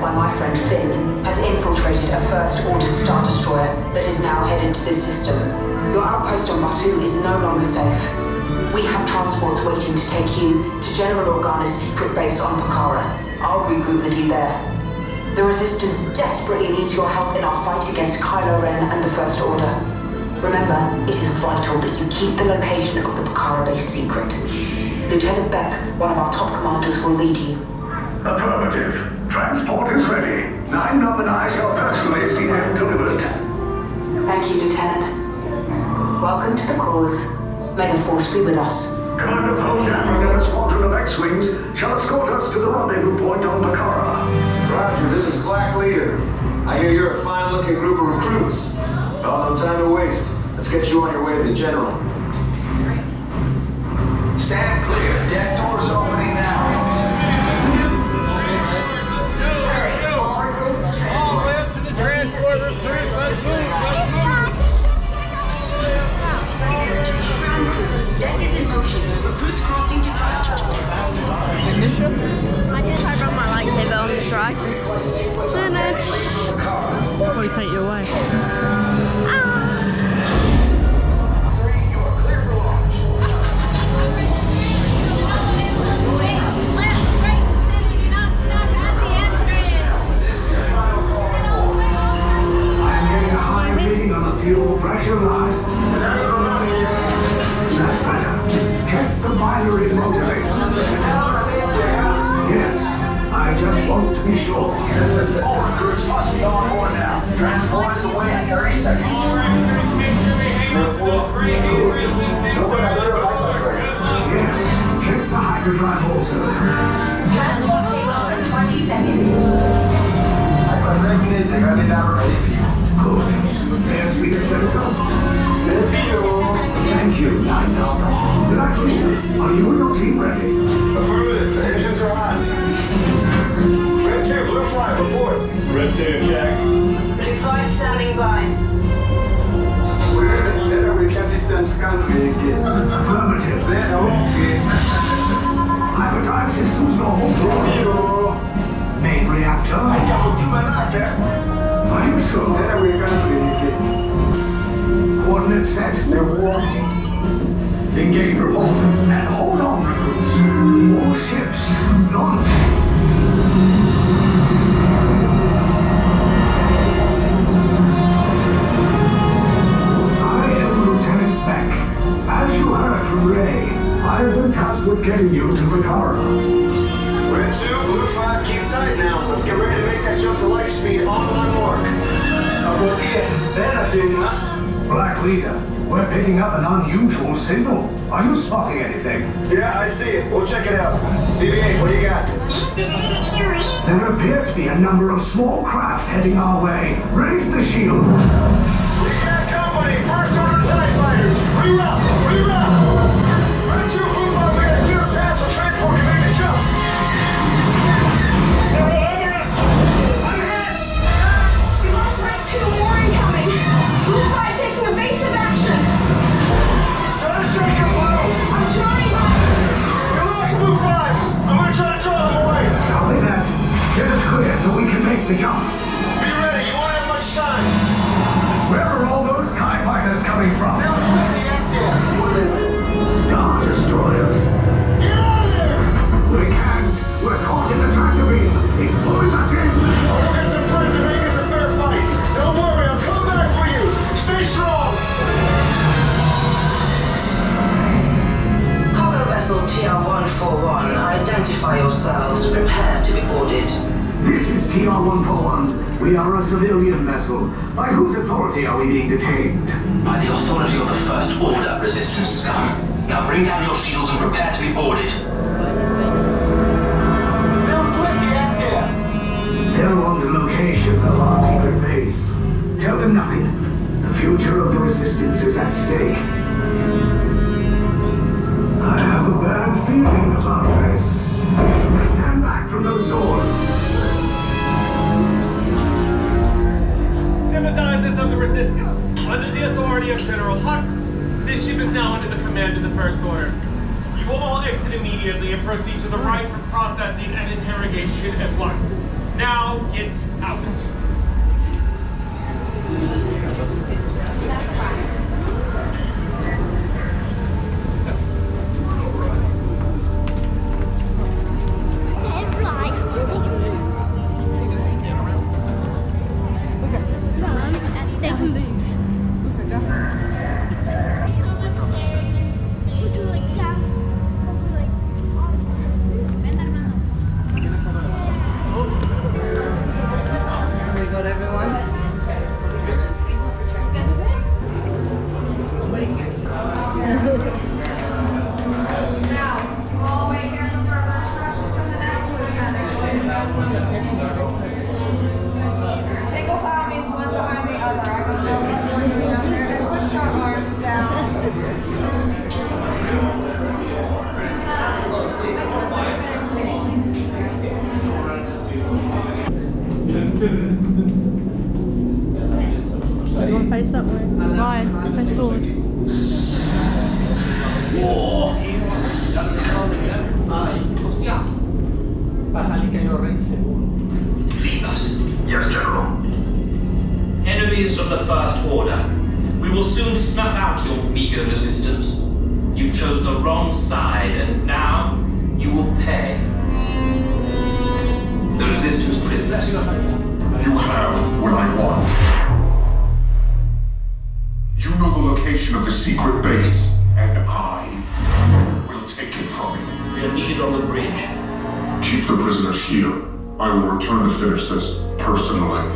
led by my friend Finn, has infiltrated a First Order Star Destroyer that is now headed to this system. Your outpost on Batu is no longer safe. We have transports waiting to take you to General Organa's secret base on Pakara. I'll regroup with you there. The Resistance desperately needs your help in our fight against Kylo Ren and the First Order. Remember, it is vital that you keep the location of the Pakara base secret. Lieutenant Beck, one of our top commanders, will lead you. Affirmative. Transport is ready. 9 Nomini shall personally see them delivered. Thank you, Lieutenant. Welcome to the cause. May the Force be with us. Commander Poe Dameron and a squadron of X-Wings shall escort us to the rendezvous point on Pakara. Roger, this is Black Leader. I hear you're a fine-looking group of recruits. Oh, no time to waste. Let's get you on your way to the General. Stand clear. Deck doors opening now. All the way up to the transport recruits. Let's move. Deck is in motion. Recruits crossing to transport. Ignition. I just I run my lightsaber on the strike. I'll probably take you away. Fuel pressure line. That's better. Check the binary motivator. Yes, I just want to be sure. All recruits must be on board now. Transport is away in 30 seconds. Yes, check the hyperdrive also. Transport takeoff in 20 seconds. Good. Yes, we have said so. Thank you, 9 Delta. Black Leader, are you and your team ready? Affirmative. The engines are on. Red 2, Blue 5, report. Red 2, check. Blue 5 standing by. Affirmative. Hyperdrive systems normal. Main reactor. Are you sure? Coordinates set. Engage repulsors and hold on, recruits. More ships. Launch. I am Lieutenant Beck. As you heard from Ray, I have been tasked with getting you to Pakara. Red 2, Blue 5, keep tight now. Let's get ready to make that jump to light speed on my mark. Black Leader, we're picking up an unusual signal. Are you spotting anything? Yeah, I see it. We'll check it out. BB-8, what do you got? There appear to be a number of small craft heading our way. Raise the shields. We got company. First Order TIE fighters. Reroute! Reroute! Red 2, Blue 5, we got a clear path so transport can make the jump. They're all over us! I'm hit! We lost Red 2, more incoming. Blue 5 taking evasive action. Try to shake him, Blue! I'm trying. We lost Blue 5! I'm gonna try to draw them away! Copy that. Get us clear so we can make the jump. Be ready, you won't have much time! Where are all those TIE fighters coming from? Star Destroyers. Get out of there! We can't. We're caught in the tractor beam. It's pulling us in. I'll get some friends and make this a fair fight. Don't worry, I'll come back for you. Stay strong. Cargo vessel TR-141, identify yourselves. Prepare to be boarded. This is TR-141. We are a civilian vessel. By whose authority are we being detained? By the authority of the First Order, Resistance scum. Now bring down your shields and prepare to be boarded. They're on the location of our secret base. Tell them nothing. The future of the Resistance is at stake. I have a bad feeling about this. Stand back from those doors. Sympathizers of the Resistance, under the authority of General Hux, this ship is now under the command of the First Order. You will all exit immediately and proceed to the right for processing and interrogation at once. Now get out. They can move. We got everyone. Now, all the way here for further instructions from the next lieutenant. Single file means one behind the other. I will show you down there and push your arms down. You want to face that way? Ryan, face forward. Va a salir Kylo Ren seguro. Leave us. Yes, General. Enemies of the First Order. We will soon snuff out your meager resistance. You chose the wrong side, and now you will pay. The Resistance prisoners. You have what I want. You know the location of the secret base, and I will take it from you. We are needed on the bridge. Keep the prisoners here. I will return to finish this personally.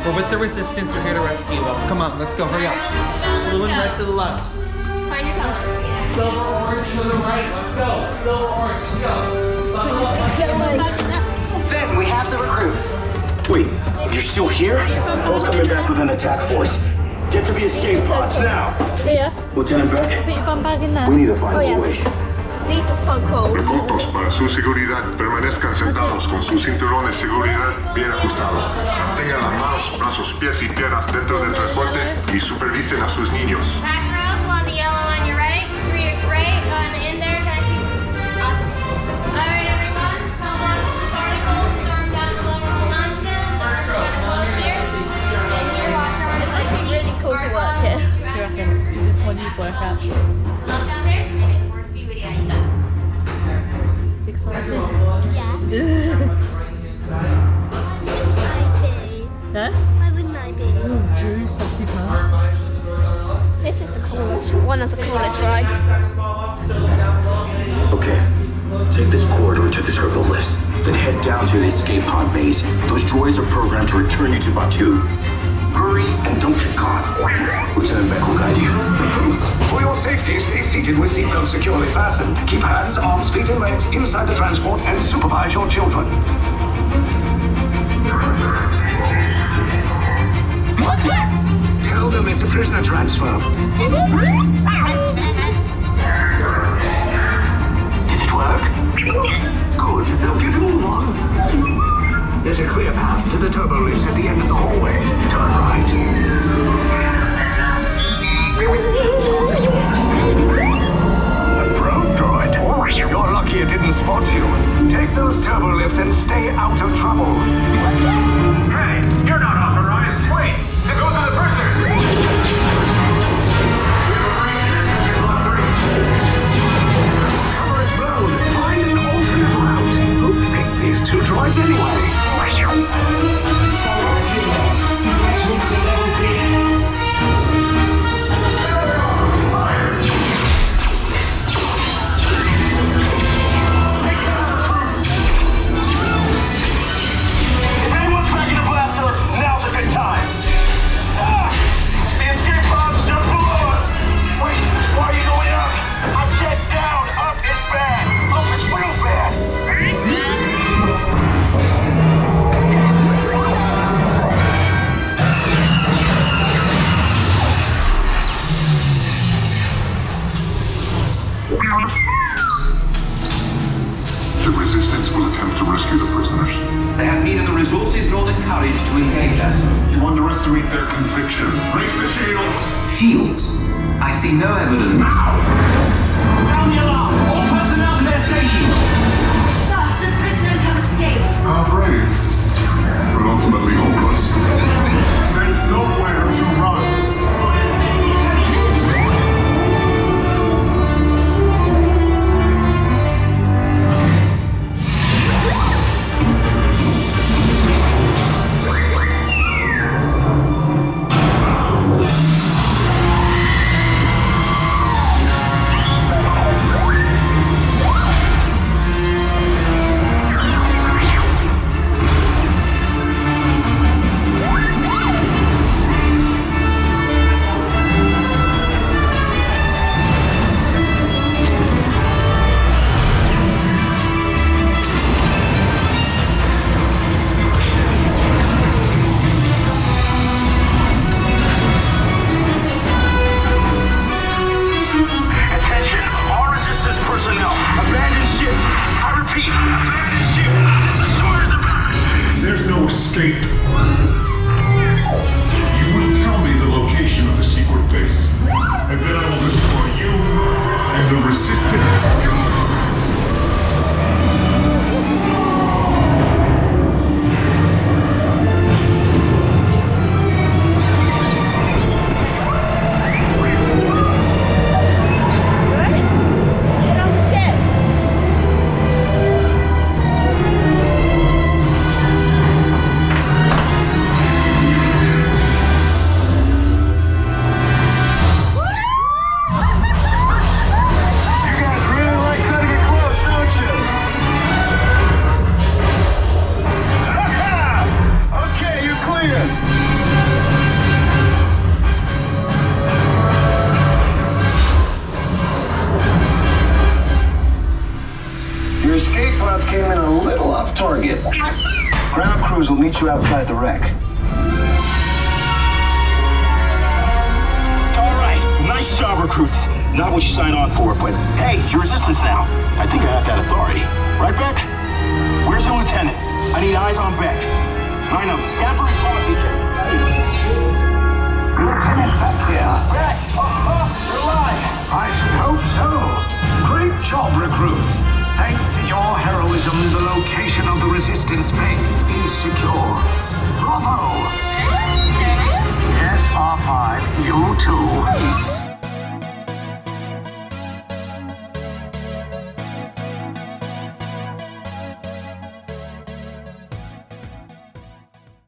We're with the Resistance. We're here to rescue them. Come on, let's go. Hurry up. Blue and red to the left. Find your color. Silver, orange to the right. Let's go. Silver, orange. Let's go. Buckle up. Then we have the recruits. Wait, you're still here? Cole's coming back with an attack force. Get to the escape pods now. Yeah. Lieutenant Beck, Put your bum bag in there. we need to find a way. These are so cool. Reclutos, para su seguridad, permanezcan sentados con su cinturón de seguridad bien ajustado. Mantengan las manos, brazos, pies y piernas dentro del transporte y supervisen a sus niños. Back row, on the yellow on your right. 3 are great. On the in there, can I see? Awesome. All right, everyone. Hold on to this article. Storm down below. Hold on to them. First row. Close here. And here, watch our like really cool to work here. Do you reckon? Is this one you'd work out? Look down there. And make force feed with you. You got this. Excited? Yes. Yeah? Why wouldn't I be? Drew, sexy pants. This is the coolest, one of the coolest rides. Okay, take this corridor to the turbo lift, then head down to the escape pod base. Those droids are programmed to return you to Batu. Hurry and don't get caught. Lieutenant Beck will guide you. Recruits, for your safety, stay seated with seatbelts securely fastened. Keep hands, arms, feet, and legs inside the transport and supervise your children. Tell them it's a prisoner transfer. Did it work? Good. Now get a move on. There's a clear path to the turbo lifts at the end of the hallway. Turn right. A probe droid. You're lucky it didn't spot you. Take those turbo lifts and stay out of trouble. Hey, you're not authorized. Wait, to go to the prisoners. Cover is blown. Find an alternate route. Who picked these two droids anyway? The Resistance will attempt to rescue the prisoners. They have neither the resources nor the courage to engage us. You underestimate their conviction. Raise the shields! Shields? I see no evidence. Now! Sound the alarm! All personnel to their stations! Sir, the prisoners have escaped. How brave, but ultimately hopeless. There's nowhere to run. Escape. You will tell me the location of the secret base, and then I will destroy you and the Resistance. Your escape pods came in a little off target. Ground crews will meet you outside the wreck. All right, nice job, recruits. Not what you signed on for, but hey, you're Resistance now. I think I have that authority. Right, Beck? Where's the lieutenant? I need eyes on Beck. Line up, scan for his body. Lieutenant Beck here. Beck! You're alive! I should hope so. Great job, recruits. Thanks to your heroism, the location of the Resistance base is secure. Bravo! Yes, R5, you too.